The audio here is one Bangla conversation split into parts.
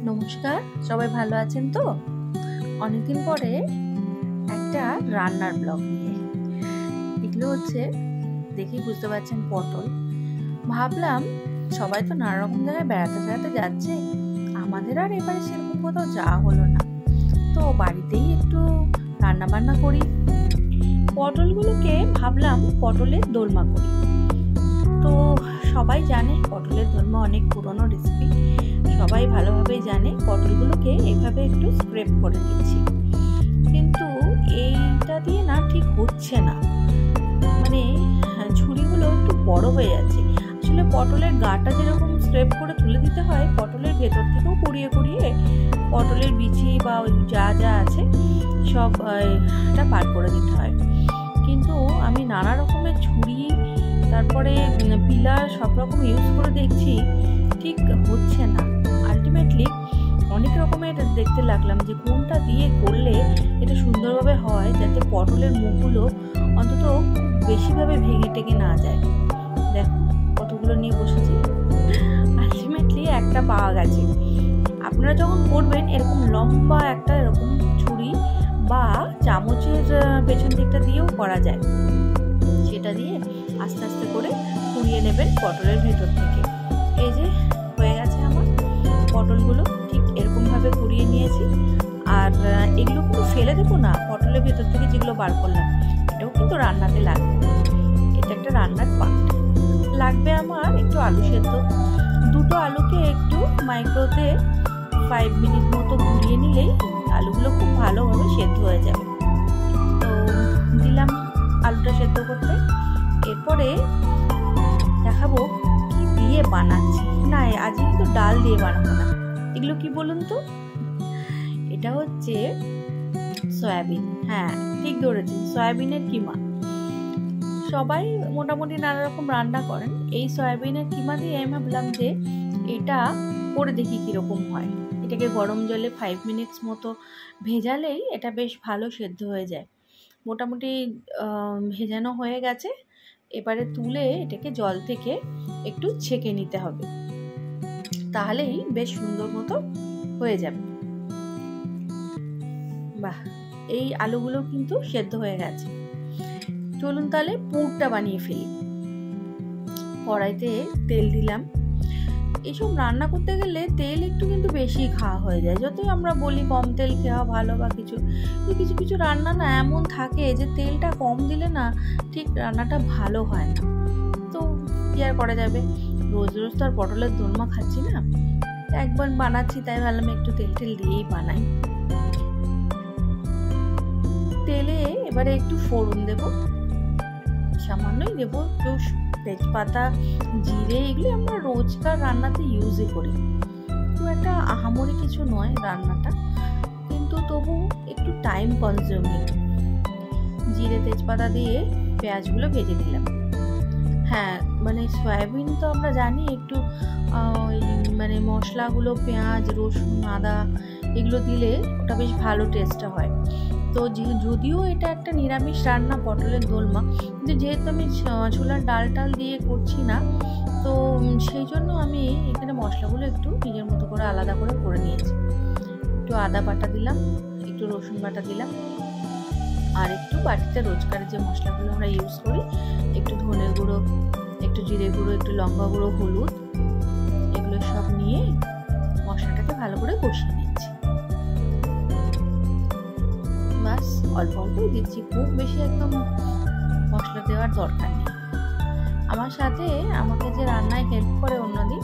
নমস্কার, সবাই ভালো আছেন তো? অনেকদিন পরে একটা রান্নার ব্লগ নিয়ে। এগুলো হচ্ছে দেখেই বুঝতে পারছেন পটল। ভাবলাম সবাই তো নানা রকম জায়গায় বেড়াতে যাচ্ছে, আমাদের আর এবারে সেরকম কোথাও যাওয়া হলো না, তো বাড়িতেই একটু রান্না বান্না করি। পটলগুলোকে ভাবলাম পটলের দোলমা করি। তো সবাই জানে পটলের দোলমা অনেক পুরনো রেসিপি, সবাই ভালোভাবেই জানে। পটলগুলোকে এইভাবে একটু স্ক্রেপ করে নিচ্ছি, কিন্তু এইটা দিয়ে না ঠিক হচ্ছে না, মানে ঝুড়িগুলো একটু বড় হয়ে যাচ্ছে। আসলে পটলের গাটা যেরকম স্ক্রেপ করে তুলে দিতে হয়, পটলের ভেতর থেকেও কুড়িয়ে পটলের বিচি বা যা যা আছে সব এটা পার করে দিতে হয়। কিন্তু আমি নানা রকমের ছুরি, তারপরে পিলার সব রকম ইউজ করে দেখছি, ঠিক হচ্ছে না। আলটিমেটলি অনেক রকমের দেখতে লাগলাম যে কোনটা দিয়ে করলে এটা সুন্দরভাবে হয়, যাতে পটলের মুখগুলো অন্তত বেশিভাবে ভেঙে টেঙে না যায়। দেখো কতগুলো নিয়ে বসেছি, আলটিমেটলি একটা পাওয়া গেছে। আপনারা যখন করবেন এরকম লম্বা একটা এরকম ছুরি বা চামচের পেছন দিকটা দিয়েও করা যায়, সেটা দিয়ে আস্তে আস্তে করে কুড়িয়ে নেবেন পটলের ভেতর থেকে। এই যে হয়ে গেছে আমার পটলগুলো, ঠিক এরকমভাবে কুড়িয়ে নিয়েছি। আর এগুলো কিন্তু ফেলে দেবো না, পটলের ভেতর থেকে যেগুলো বার করলাম এটাও কিন্তু রান্নাতে লাগবে, এটা একটা রান্নার পার্ট। লাগবে আমার একটু আলু সেদ্ধ, দুটো আলুকে একটু মাইক্রোতে 5 মিনিট মতো ঘুরিয়ে নিলেই আলুগুলো খুব ভালোভাবে সেদ্ধ হয়ে যাবে। তো দিলাম আলুটা সেদ্ধ করতে। এরপরে দেখাবো কি দিয়ে বানাচ্ছি। না, আজকে কিন্তু ডাল দিয়ে বানাবো না। এগুলো কি বলুন তো? এটা হচ্ছে সয়াবিন। হ্যাঁ, ঠিক ধরেছেন, সয়াবিনের কিমা। সবাই মোটামুটি নানা রকম রান্না করেন, এই সয়াবিনের কিমা দিয়ে আমি ভাবলাম যে এটা করে দেখি কিরকম হয়। এটাকে গরম জলে 5 মিনিটস মতো ভেজালেই এটা বেশ ভালো সেদ্ধ হয়ে যায়। মোটামুটি ভেজানো হয়ে গেছে। এবারে তুলে এটাকে জল থেকে একটু ছেঁকে নিতে হবে, তাহলেই বেশ সুন্দর মতো হয়ে যাবে। বাহ, এই আলুগুলো কিন্তু সেদ্ধ হয়ে গেছে। চলুন তাহলে পুরটা বানিয়ে ফেলি। কড়াইতে তেল দিলাম। এইসব রান্না করতে গেলে তেল একটু কিন্তু বেশি খাওয়া হয়ে যায়, যতই আমরা বলি কম তেল খাওয়া ভালো বা কিছু কিছু রান্না না এমন থাকে যে তেলটা কম দিলে না ঠিক রান্নাটা ভালো হয় না। তো কি আর করা যাবে, রোজ রোজ তো আর পটলের দোলমা খাচ্ছি না, একবার বানাচ্ছি তাই ভাবলাম একটু তেল দিয়েই বানাই। তেলে এবারে একটু ফোড়ন দেব, সামান্যই দেব একটু তেজপাতা, জিরে। এগুলো আমরা রোজকার রান্নাতে ইউজই করি, খুব একটা আহামরি কিছু নয় রান্নাটা, কিন্তু তবু একটু টাইম কনজিউমিং। জিরে তেজপাতা দিয়ে পেঁয়াজগুলো ভেজে দিলাম। হ্যাঁ, মানে সয়াবিন তো আমরা জানি একটু মানে মশলাগুলো পেঁয়াজ রসুন আদা এগুলো দিলে ওটা বেশ ভালো টেস্টটা হয়। তো যদিও এটা একটা নিরামিষ রান্না পটলের দোলমা, কিন্তু যেহেতু আমি ছোলার ডাল দিয়ে করছি না, তো সেই জন্য আমি এখানে মশলাগুলো একটু নিজের মতো করে আলাদা করে নিয়েছি। একটু আদা বাটা দিলাম, একটু রসুন বাটা দিলাম, আর একটু বাটিতে রোজকার যে মশলাগুলো আমরা ইউজ করি, একটু ধনে গুঁড়ো, একটু জিরে গুঁড়ো, একটু লঙ্কা গুঁড়ো, হলুদ, এগুলো সব নিয়ে মশলাটাকে ভালো করে কষিয়ে নিচ্ছি। বাস অল্প অল্পই দিচ্ছি, খুব বেশি একদম মশলা দেওয়ার দরকার নেই। আমার সাথে আমাকে যে রান্নায় হেল্প করে অন্যদিন,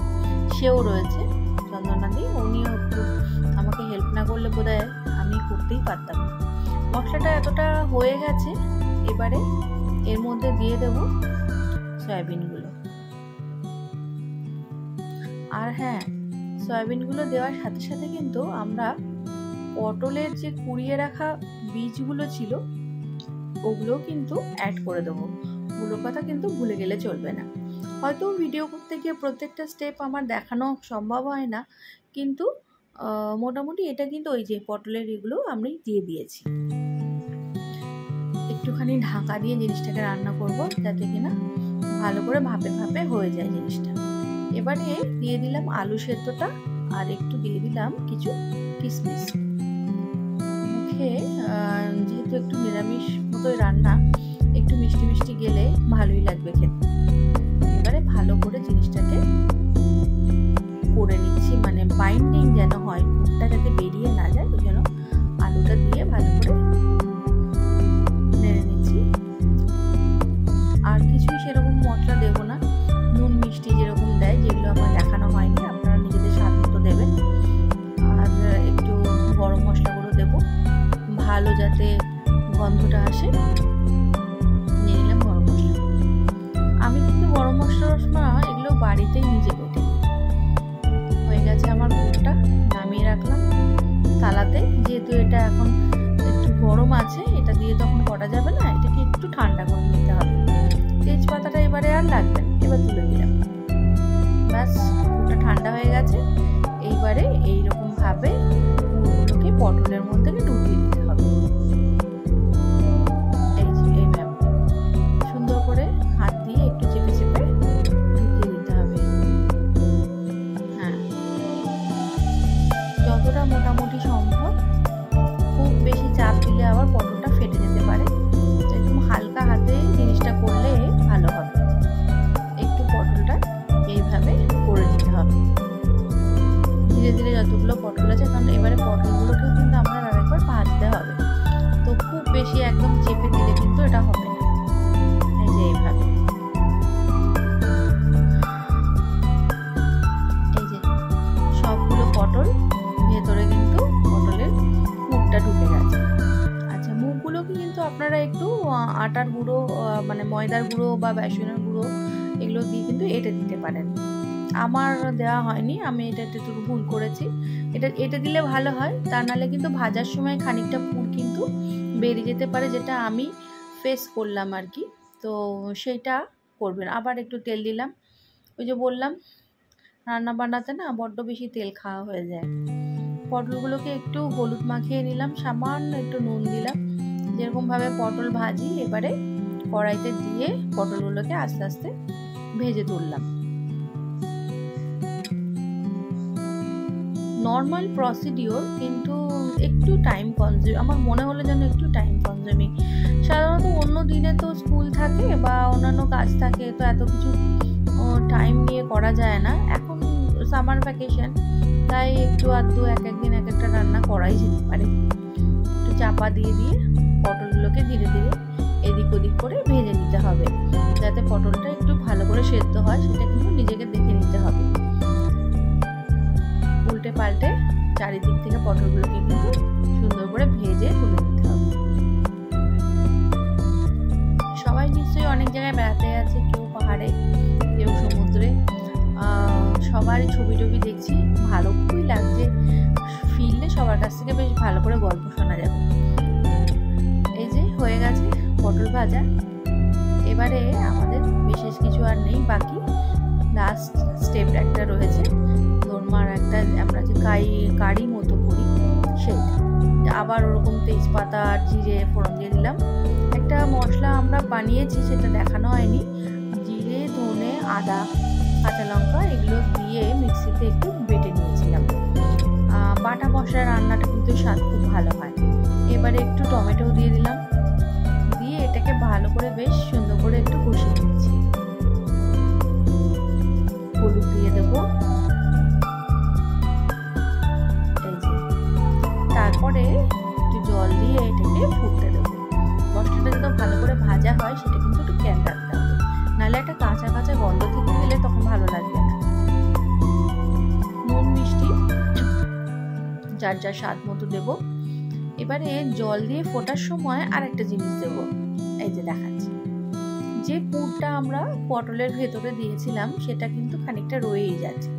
সেও রয়েছে, চন্দনাদি। উনিও একটু আমাকে হেল্প না করলে বোধহয় আমি করতেই পারতাম না। মশলাটা এতটা হয়ে গেছে, এবারে এর মধ্যে দিয়ে দেব সয়াবিনগুলো। আর হ্যাঁ, সয়াবিনগুলো দেওয়ার সাথে সাথে কিন্তু আমরা পটলের যে কুড়িয়ে রাখা বীজগুলো ছিল ওগুলো কিন্তু অ্যাড করে দেবো। ওগুলোর কথা কিন্তু ভুলে গেলে চলবে না। হয়তো ভিডিও করতে গিয়ে প্রত্যেকটা স্টেপ আমার দেখানো সম্ভব হয় না, কিন্তু মোটামুটি এটা কিন্তু ওই যে পটলের এগুলো আমি দিয়ে দিয়েছি। একটুখানি ঢাকা দিয়ে জিনিসটাকে রান্না করব, যাতে কিনা ভালো করে ভাপে ভাপে হয়ে যায় জিনিসটা। এবারে দিয়ে দিলাম আলু সেদ্ধটা, আর একটু দিয়ে দিলাম কিছু কিশমিশ। মুখে যেহেতু একটু নিরামিষ মতোই রান্না, একটু মিষ্টি মিষ্টি গেলে ভালোই লাগবে খেতে। এবারে ভালো করে জিনিসটাকে করে নিচ্ছি, মানে বাইন্ডিং যেন হয়, পুরটা যাতে বেরিয়ে না যায়, ওই জন্য আলুটা দিয়ে ভালো করে নেড়ে নিচ্ছি। আর কিছুই সেরকম মশলা দেবো না, নুন মিষ্টি যেরকম দেয়, যেগুলো আমার দেখানো হয়নি, আপনারা নিজেদের স্বাদ মতো দেবেন। আর একটু গরম মশলাগুলো দেবো, ভালো যাতে গন্ধটা আসে। নিয়ে নিলাম গরম মশলা। আমি কিন্তু গরম মশলা এগুলো বাড়িতেই নিজে বেটে নিই। হয়ে গেছে আমার পুরটা, নামিয়ে রাখলাম থালাতে। যেহেতু এটা এখন একটু গরম আছে, এটা দিয়ে তখন করা যাবে না, এটাকে একটু ঠান্ডা করে নিতে হবে। তেজপাতাটা এবারে আর লাগবে না, এবার তুলে দিলাম। ব্যাস, পুরটা ঠান্ডা হয়ে গেছে। এইবারে এইরকম ভাবে পুরগুলোকে পটলের মধ্যে ঢুকিয়ে দিতে হবে। এইভাবে সুন্দর করে হাত দিয়ে একটু চেপে চেপে ঢুকিয়ে দিতে হবে। হ্যাঁ, যতটা মোটামুটি সম্ভব। খুব বেশি চাপ দিলে আবার পটলটা ফেটে যেতে পারে, একদম হালকা হাতে জিনিসটা করলে ভালো হবে। একটু পটলটা এইভাবে করে দিতে হবে ধীরে ধীরে, যতগুলো পটল আছে, কারণ এবারে পটলগুলোকেও কিন্তু আমরা আরেকবার ভাজতে হবে। তো খুব বেশি একদম চেপে দিলে কিন্তু এটা হবে না। এই যে এইভাবে, এই যে সবগুলো পটল ভেতরে কিন্তু পটলের মুখটা ঢুকে গেছে। আচ্ছা, মুখগুলোকে কিন্তু আপনারা একটু আটার গুঁড়ো, মানে ময়দার গুঁড়ো বা বেসনের গুঁড়ো, এগুলো দিয়ে কিন্তু এঁটে দিতে পারেন। আমার দেওয়া হয়নি, আমি এটা একটু ভুল করেছি। এটা দিলে ভালো হয়, তা নাহলে কিন্তু ভাজার সময় খানিকটা পুর কিন্তু বেরিয়ে যেতে পারে, যেটা আমি ফেস করলাম আর কি। তো সেইটা করবেন। আবার একটু তেল দিলাম। ওই যে বললাম, রান্না বান্নাতে না বড্ড বেশি তেল খাওয়া হয়ে যায়। পটলগুলোকে একটু হলুদ মাখিয়ে নিলাম, সামান্য একটু নুন দিলাম, যেরকমভাবে পটল ভাজি এবারে কড়াইতে দিয়ে পটলগুলোকে আস্তে আস্তে ভেজে তুললাম। নর্মাল প্রসিডিওর, কিন্তু একটু টাইম কনজিউম আমার মনে হলো, যেন একটু টাইম কনজিউমিং। সাধারণত অন্য দিনে তো স্কুল থাকে বা অন্যান্য কাজ থাকে, তো এত কিছু টাইম নিয়ে করা যায় না। এখন সামার ভ্যাকেশন, তাই একটু আধটু এক একদিন এক একটা রান্না করাই যেতে পারে। একটু চাপা দিয়ে দিয়ে পটলগুলোকে ধীরে ধীরে এদিক ওদিক করে ভেজে নিতে হবে, যাতে পটলটা একটু ভালো করে সেদ্ধ হয়, সেটা কিন্তু নিজেকে দেখে নিতে হবে। উল্টে পাল্টে চারিদিক থেকে পটলগুলোকে কিন্তু সুন্দর করে ভেজে তুলে নিতে হবে। সবাই নিশ্চয়ই অনেক জায়গায় বেড়াতে আছে, কেউ পাহাড়ে, কেউ সমুদ্রে। সবারই ছবি টবি দেখছি, ভালো খুবই লাগছে। ফিরলে সবার কাছ থেকে বেশ ভালো করে গল্প শোনা যাবে। এই যে হয়ে গেছে পটল ভাজা। এবারে আমাদের বিশেষ কিছু আর নেই, বাকি লাস্ট স্টেপ একটা রয়েছে। দোরমার একটা আমরা যে কারি মতো করি, সেইটা আবার ওরকম তেজপাতা আর জিরে ফোড়ন দিয়ে দিলাম। একটা মশলা আমরা বানিয়েছি, সেটা দেখানো হয়নি। জিরে, ধনে, আদা, কাঁচা লঙ্কা এগুলো দিয়ে মিক্সিতে একটু বেটে নিয়েছিলাম। বাটা মশলা রান্নাটা কিন্তু স্বাদ খুব ভালো হয়। এবারে একটু টমেটো দিয়ে দিলাম, দিয়ে এটাকে ভালো করে বেশ সুন্দর করে একটু কষিয়ে নিয়েছি। হলুদ দিয়ে দেবো, তারপরে একটু জল দিয়ে এটাকে ফুটতে দেবো। মশলাটা যত ভালো করে ভাজা হয়, সেটা কিন্তু একটু খেয়াল রাখতে হবে, নাহলে একটা কাঁচা কাঁচা গন্ধ থেকে গেলে তখন ভালো লাগবে না। নুন মিষ্টি যার যার স্বাদ মতো দেবো। এবারে জল দিয়ে ফোটার সময় আর একটা জিনিস দেবো, এই যে দেখাচ্ছি। যে পুরটা আমরা পটলের ভেতরে দিয়েছিলাম, সেটা কিন্তু খানিকটা রয়েই যাচ্ছে।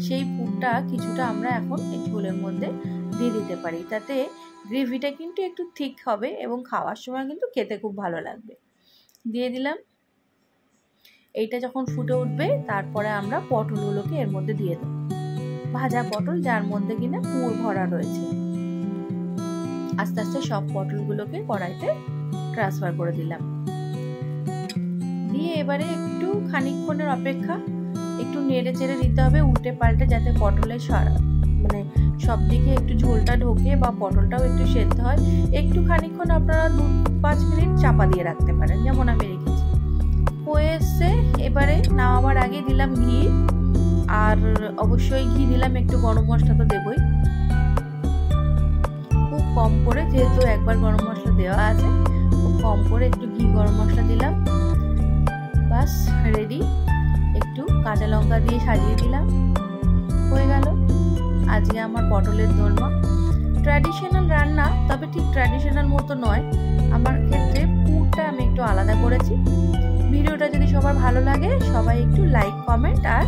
সেই পুরটা কিছুটা আমরা এখন এই ঝোলের মধ্যে দিয়ে দিতে পারি, তাতে গ্রেভিটা কিন্তু একটু থিক হবে এবং খাওয়ার সময় কিন্তু খেতে খুব ভালো লাগবে। দিয়ে দিলাম। এইটা যখন ফুটে উঠবে, তারপরে আমরা পটলগুলোকে এর মধ্যে দিয়ে দেবো। ভাজা পটল, যার মধ্যে কিনা পুর ভরা রয়েছে। আস্তে আস্তে সব পটলগুলোকে কড়াইতে ট্রান্সফার করে দিলাম। দিয়ে এবারে একটু খানিকক্ষণের অপেক্ষা, একটু নেড়ে চেড়ে দিতে হবে উল্টে পাল্টে, যাতে পটলের সব দিকে একটু ঝোলটা ঢোকে বা পটলটাও একটু সেদ্ধ হয়, একটু খানিকক্ষণ আপনারা 2-5 মিনিট চাপা দিয়ে রাখতে পারেন, যেমন আমি রেখেছি। হয়ে এসছে, এবারে নামাবার আগে দিলাম ঘি, আর অবশ্যই ঘি দিলাম, একটু গরম মশলা তো দেবই, খুব কম করে, যেহেতু একবার গরম মশলা দেওয়া আছে, খুব কম করে একটু ঘি গরম মশলা দিলাম। বাস রেডি। একটু কাঁচা লঙ্কা দিয়ে সাজিয়ে দিলাম, হয়ে গেল আজকে আমার পটলের দোরমা। ট্র্যাডিশনাল রান্না, তবে ঠিক ট্র্যাডিশনাল মতো নয়, আমার ক্ষেত্রে পুরটা আমি একটু আলাদা করেছি। ভিডিওটা যদি সবার ভালো লাগে, সবাই একটু লাইক, কমেন্ট আর